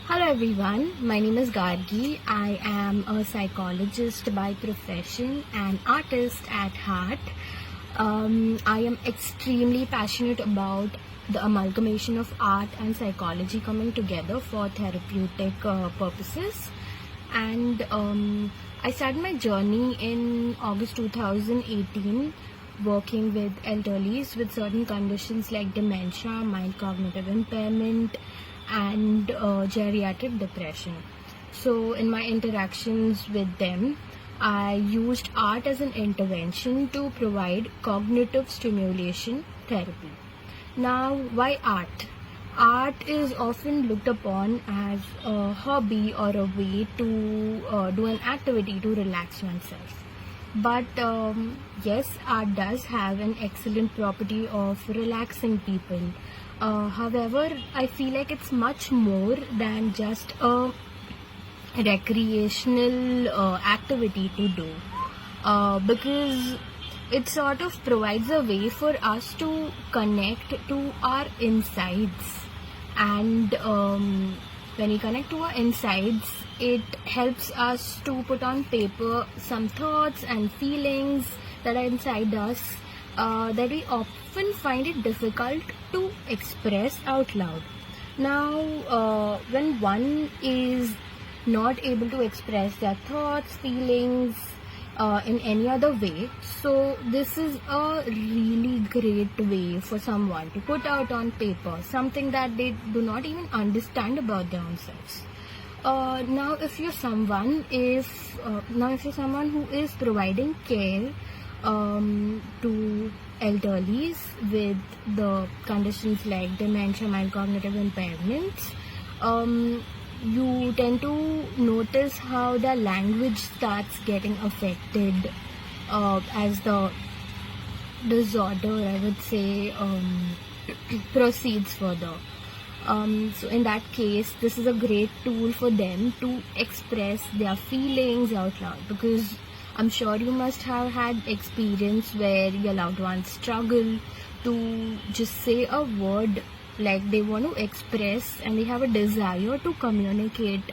Hello everyone, my name is Gargi. I am a psychologist by profession and artist at heart. I am extremely passionate about the amalgamation of art and psychology coming together for therapeutic purposes. And I started my journey in August 2018 working with elderlies with certain conditions like dementia, mild cognitive impairment, and geriatric depression. So, in my interactions with them, I used art as an intervention to provide cognitive stimulation therapy. Now, why art? Art is often looked upon as a hobby or a way to do an activity to relax oneself. But yes, art does have an excellent property of relaxing people. However, I feel like it's much more than just a recreational activity to do, because it sort of provides a way for us to connect to our insides. And when we connect to our insides, it helps us to put on paper some thoughts and feelings that are inside us, that we often find it difficult to express out loud. Now, when one is not able to express their thoughts, feelings in any other way, so this is a really great way for someone to put out on paper something that they do not even understand about their own selves. Now, if you're someone who is providing care to elderlies with the conditions like dementia, mild cognitive impairments, you tend to notice how the language starts getting affected as the disorder, I would say, proceeds further. So in that case, this is a great tool for them to express their feelings out loud, because I'm sure you must have had experience where your loved ones struggle to just say a word, like they want to express and they have a desire to communicate,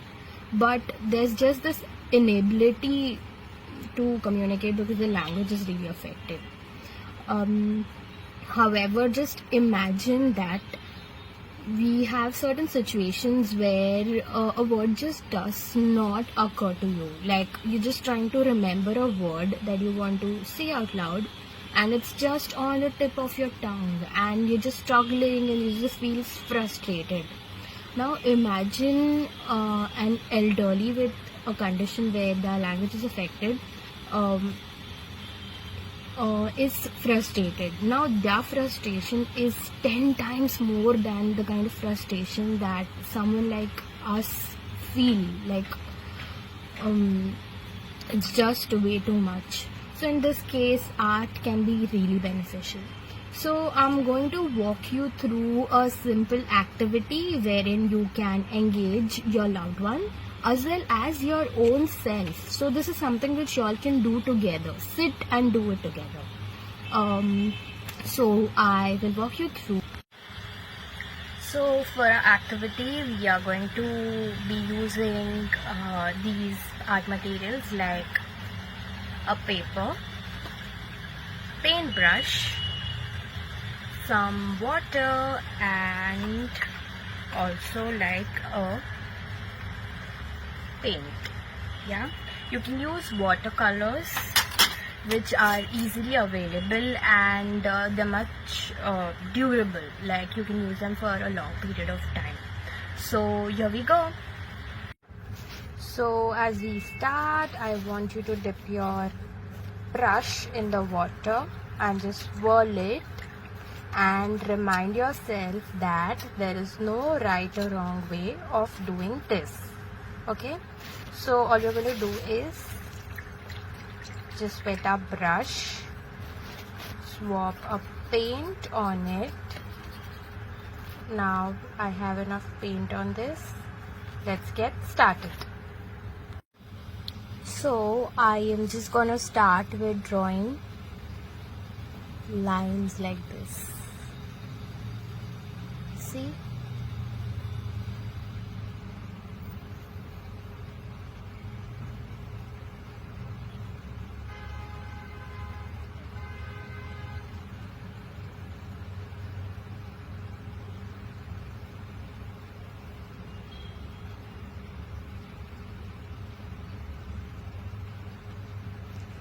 but there's just this inability to communicate because the language is really affected. However, just imagine that we have certain situations where a word just does not occur to you. Like you're just trying to remember a word that you want to say out loud, and it's just on the tip of your tongue, and you're just struggling and you just feel frustrated. Now imagine an elderly with a condition where the language is affected, is frustrated. Now their frustration is 10 times more than the kind of frustration that someone like us feel. Like it's just way too much. So in this case, art can be really beneficial. So I'm going to walk you through a simple activity wherein you can engage your loved one as well as your own self. So this is something which you all can do together. Sit and do it together. So I will walk you through. So for our activity, we are going to be using these art materials like a paper, paintbrush, some water, and also like a paint. Yeah, you can use watercolors, which are easily available, and they're much durable. Like you can use them for a long period of time. So here we go. So as we start, I want you to dip your brush in the water and just swirl it, and remind yourself that there is no right or wrong way of doing this. Okay, so all you're going to do is just wet our brush, swap a paint on it. Now I have enough paint on this. Let's get started. So I am just gonna start with drawing lines like this. See?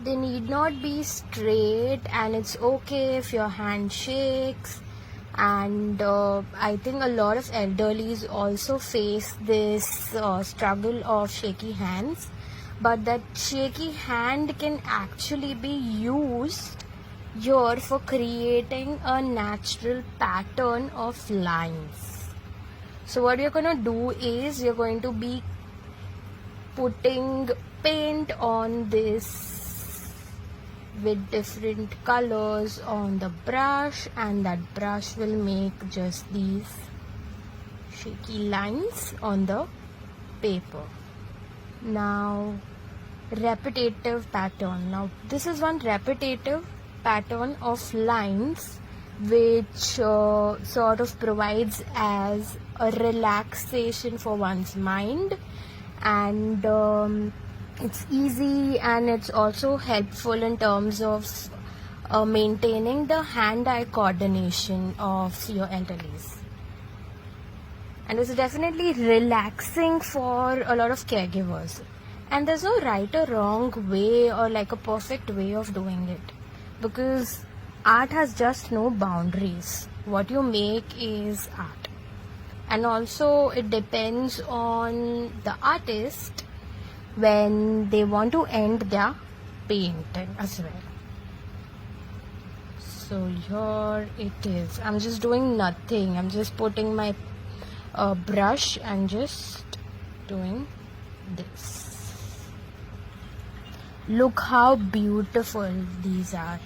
they need not be straight, and it's okay if your hand shakes. And I think a lot of elderlies also face this struggle of shaky hands, but that shaky hand can actually be used here for creating a natural pattern of lines. So what you're going to do is you're going to be putting paint on this with different colors on the brush, and that brush will make just these shaky lines on the paper. Now, repetitive pattern. Now, this is one repetitive pattern of lines which sort of provides as a relaxation for one's mind, and it's easy, and it's also helpful in terms of maintaining the hand-eye coordination of your elderlies. And it's definitely relaxing for a lot of caregivers. And there's no right or wrong way or like a perfect way of doing it, because art has just no boundaries. What you make is art. And also it depends on the artist when they want to end their painting as well. So here it is. I'm just doing nothing. I'm just putting my brush and just doing this. Look how beautiful these are.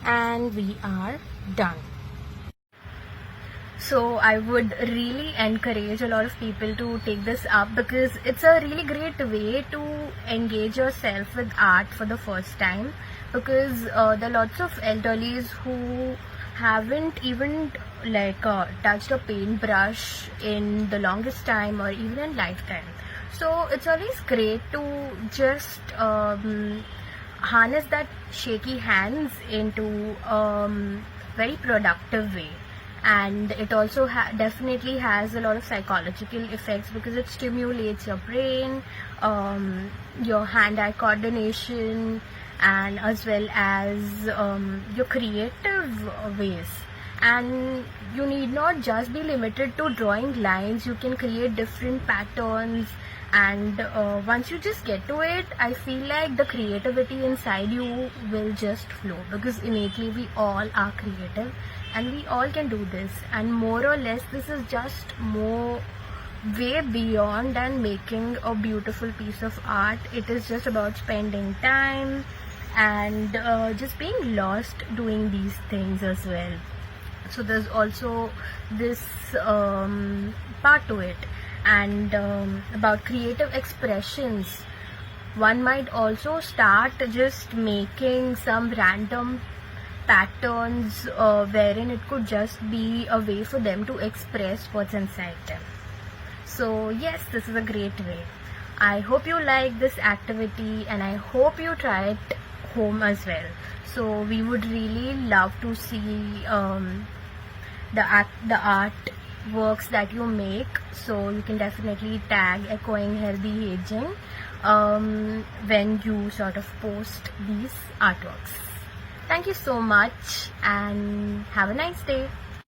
And we are done. So I would really encourage a lot of people to take this up, because it's a really great way to engage yourself with art for the first time, because there are lots of elderlies who haven't even touched a paintbrush in the longest time or even in lifetime. So it's always great to just harness that shaky hands into very productive way. And it also definitely has a lot of psychological effects, because it stimulates your brain, your hand-eye coordination, and as well as your creative ways. And you need not just be limited to drawing lines. You can create different patterns, and once you just get to it, I feel like the creativity inside you will just flow, because innately we all are creative and we all can do this. And more or less, this is just way beyond than making a beautiful piece of art. It is just about spending time and just being lost doing these things as well. So there's also this part to it. And about creative expressions, one might also start just making some random patterns wherein it could just be a way for them to express what's inside them. So yes, this is a great way. I hope you like this activity, and I hope you try it home as well. So we would really love to see the art works that you make. So you can definitely tag Echoing Healthy Aging when you sort of post these artworks. Thank you so much, and have a nice day.